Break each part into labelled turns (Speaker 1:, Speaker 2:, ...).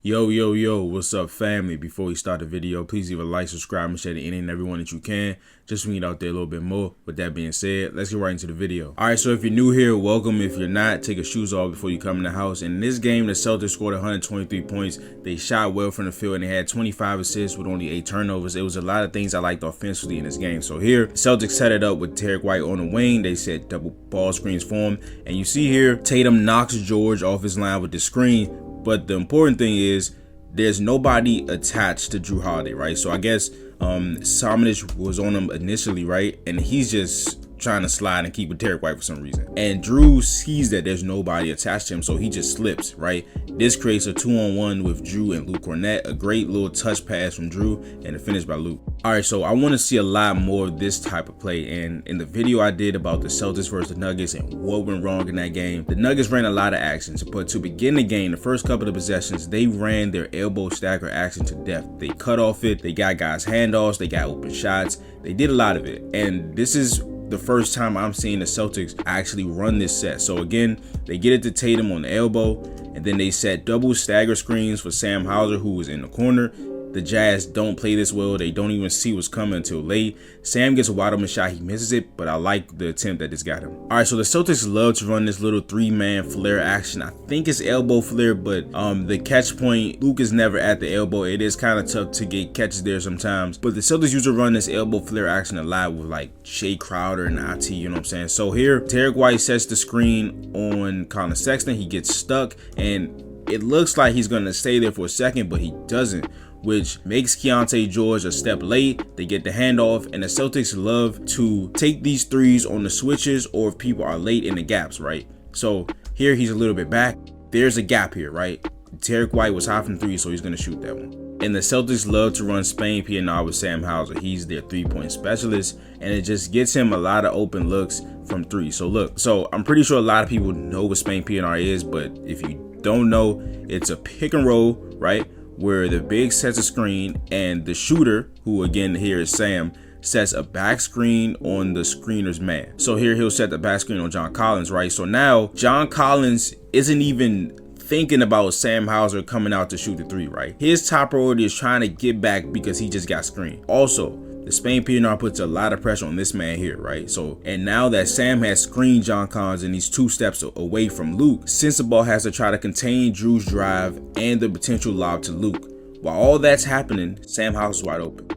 Speaker 1: Yo, what's up, family? Before we start the video, please leave a like, subscribe, and share to any and everyone that you can, just so we can get out there a little bit more. With that being said, let's get right into the video. Alright, so if you're new here, welcome. If you're not, take your shoes off before you come in the house. In this game, the Celtics scored 123 points. They shot well from the field, and they had 25 assists with only 8 turnovers. It was a lot of things I liked offensively in this game. So here, the Celtics set it up with Derek White on the wing. They set double ball screens for him. And you see here, Tatum knocks George off his line with the screen. But the important thing is, there's nobody attached to Jrue Holiday, right? So I guess Samanic was on him initially, right? And he's just trying to slide and keep with Derek White for some reason. And Jrue sees that there's nobody attached to him, so he just slips, right? This creates a 2-on-1 with Jrue and Luke Cornett. A great little touch pass from Jrue and a finish by Luke. All right, so I want to see a lot more of this type of play. And in the video I did about the Celtics versus the Nuggets and what went wrong in that game, the Nuggets ran a lot of actions. But to begin the game, the first couple of possessions, they ran their elbow stacker action to death. They cut off it. They got guys handoffs. They got open shots. They did a lot of it. And this is the first time I'm seeing the Celtics actually run this set. So again, they get it to Tatum on the elbow, and then they set double stagger screens for Sam Hauser, who was in the corner. The Jazz don't play this well. They don't even see what's coming until late. Sam gets a wide open shot. He misses it, but I like the attempt that this got him. All right, so the Celtics love to run this little 3-man flare action. I think it's elbow flare, but the catch point, Luke is never at the elbow. It is kind of tough to get catches there sometimes. But the Celtics used to run this elbow flare action a lot with like Shea Crowder and IT, you know what I'm saying? So here, Derek White sets the screen on Colin Sexton. He gets stuck, and it looks like he's going to stay there for a second, but he doesn't, which makes Keontae George a step late. They get the handoff, and the Celtics love to take these threes on the switches or if people are late in the gaps, right? So here he's a little bit back. There's a gap here, right? Derek White was high from 3, so he's going to shoot that one. And the Celtics love to run Spain PNR with Sam Hauser. He's their 3-point specialist, and it just gets him a lot of open looks from 3. So look, so I'm pretty sure a lot of people know what Spain PNR is, but if you don't know, it's a pick and roll, right? Where the big sets a screen and the shooter, who again here is Sam, sets a back screen on the screener's man. So here he'll set the back screen on John Collins, right? So now John Collins isn't even thinking about Sam Hauser coming out to shoot the 3, right? His top priority is trying to get back because he just got screened. Also, the Spain PNR puts a lot of pressure on this man here, right? So, and now that Sam has screened John Collins and he's 2 steps away from Luke, Sensabaugh has to try to contain Jrue's drive and the potential lob to Luke. While all that's happening, Sam Hauser's wide open.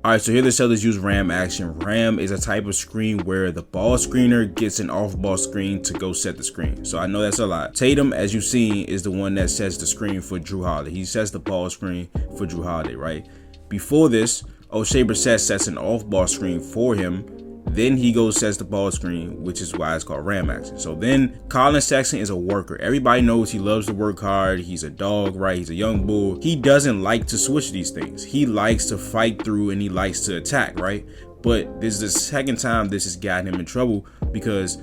Speaker 1: Alright, so here the Celtics use Ram action. Ram is a type of screen where the ball screener gets an off-ball screen to go set the screen. So I know that's a lot. Tatum, as you've seen, is the one that sets the screen for Jrue Holiday. He sets the ball screen for Jrue Holiday, right? Before this, O'Shea Brissett sets an off-ball screen for him. Then he goes sets the ball screen, which is why it's called Ram action. So then Colin Sexton is a worker. Everybody knows he loves to work hard. He's a dog, right? He's a young bull. He doesn't like to switch these things. He likes to fight through and he likes to attack, right? But this is the second time this has gotten him in trouble because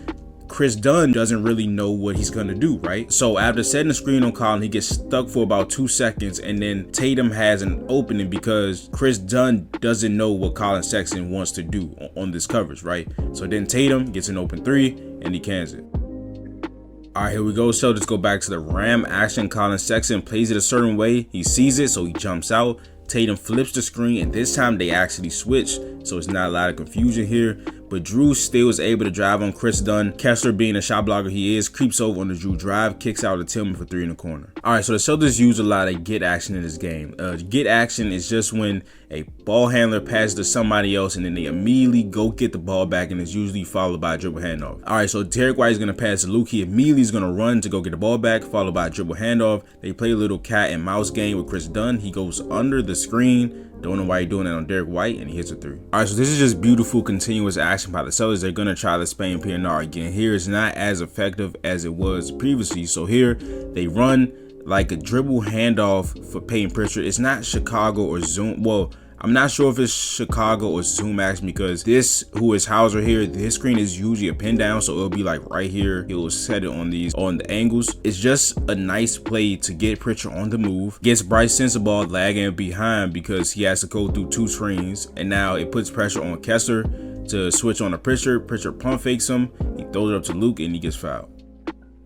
Speaker 1: Chris Dunn doesn't really know what he's going to do, right? So after setting the screen on Colin, he gets stuck for about 2 seconds, and then Tatum has an opening because Chris Dunn doesn't know what Colin Sexton wants to do on this coverage, right? So then Tatum gets an open 3, and he cans it. All right, here we go. So let's go back to the Ram action. Colin Sexton plays it a certain way. He sees it, so he jumps out. Tatum flips the screen, and this time they actually switch, so it's not a lot of confusion here. But Jrue still is able to drive on Chris Dunn. Kessler, being a shot blocker he is, creeps over on the Jrue drive, kicks out to Tillman for 3 in the corner. All right, so the Celtics use a lot of get action in this game. Get action is just when a ball handler passes to somebody else and then they immediately go get the ball back, and it's usually followed by a dribble handoff. All right, so Derek White is going to pass to Luke. He immediately is going to run to go get the ball back, followed by a dribble handoff. They play a little cat and mouse game with Chris Dunn. He goes under the screen. Don't know why he's doing that on Derek White, and he hits a 3. All right, so this is just beautiful continuous action by the Celtics. They're going to try the Spain PNR again. Here it's not as effective as it was previously. So here they run like a dribble handoff for Peyton Pritchard. It's not Chicago or Zoom. Well, I'm not sure if it's Chicago or Zoom action because this, who is Hauser here, his screen is usually a pin down, so it'll be like right here. He'll set it on the angles. It's just a nice play to get Pritchard on the move. Gets Bryce Sensabaugh lagging behind because he has to go through 2 screens, and now it puts pressure on Kessler to switch on to Pritchard. Pritchard pump fakes him. He throws it up to Luke, and he gets fouled.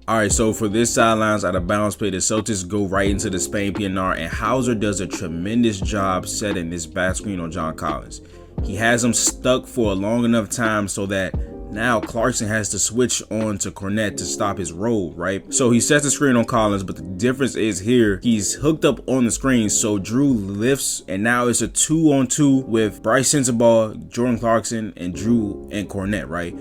Speaker 1: All right, so for this sidelines out of bounds play, the Celtics go right into the Spain PNR, and Hauser does a tremendous job setting this back screen on John Collins. He has him stuck for a long enough time so that now Clarkson has to switch on to Kornet to stop his roll, right? So he sets the screen on Collins, but the difference is here, he's hooked up on the screen, so Drew lifts, and now it's a 2-on-2 with Bryce Sensabaugh, Jordan Clarkson, and Drew and Kornet, right?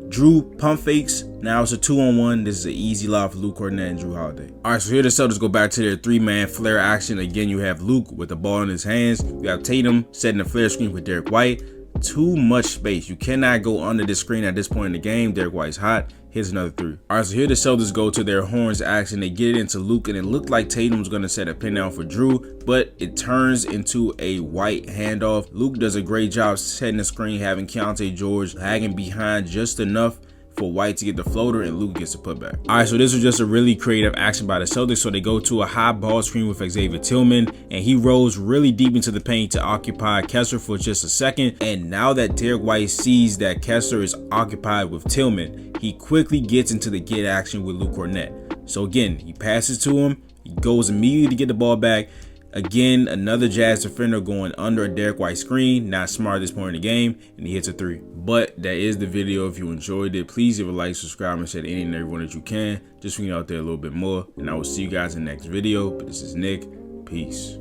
Speaker 1: Drew pump fakes. Now it's a 2-on-1. This is an easy lob for Luke Kornet and Drew Holiday. All right, so here the Celtics go back to their 3-man flare action. Again, you have Luke with the ball in his hands. You have Tatum setting the flare screen with Derek White. Too much space. You cannot go under this screen at this point in the game. Derek White's hot. Here's another 3. All right, so here the Celtics go to their horns action. They get it into Luke, and it looked like Tatum's going to set a pin down for Drew, but it turns into a White handoff. Luke does a great job setting the screen, having Keontae George lagging behind just enough for White to get the floater, and Luke gets the putback. All right, so this was just a really creative action by the Celtics. So they go to a high ball screen with Xavier Tillman, and he rolls really deep into the paint to occupy Kessler for just a second. And now that Derek White sees that Kessler is occupied with Tillman, he quickly gets into the get action with Luke Kornet. So again, he passes to him, he goes immediately to get the ball back. Again, another Jazz defender going under a Derek White screen. Not smart at this point in the game, and he hits a 3. But that is the video. If you enjoyed it, please give a like, subscribe, and share to any and everyone that you can. Just swing out there a little bit more, and I will see you guys in the next video. But this is Nick. Peace.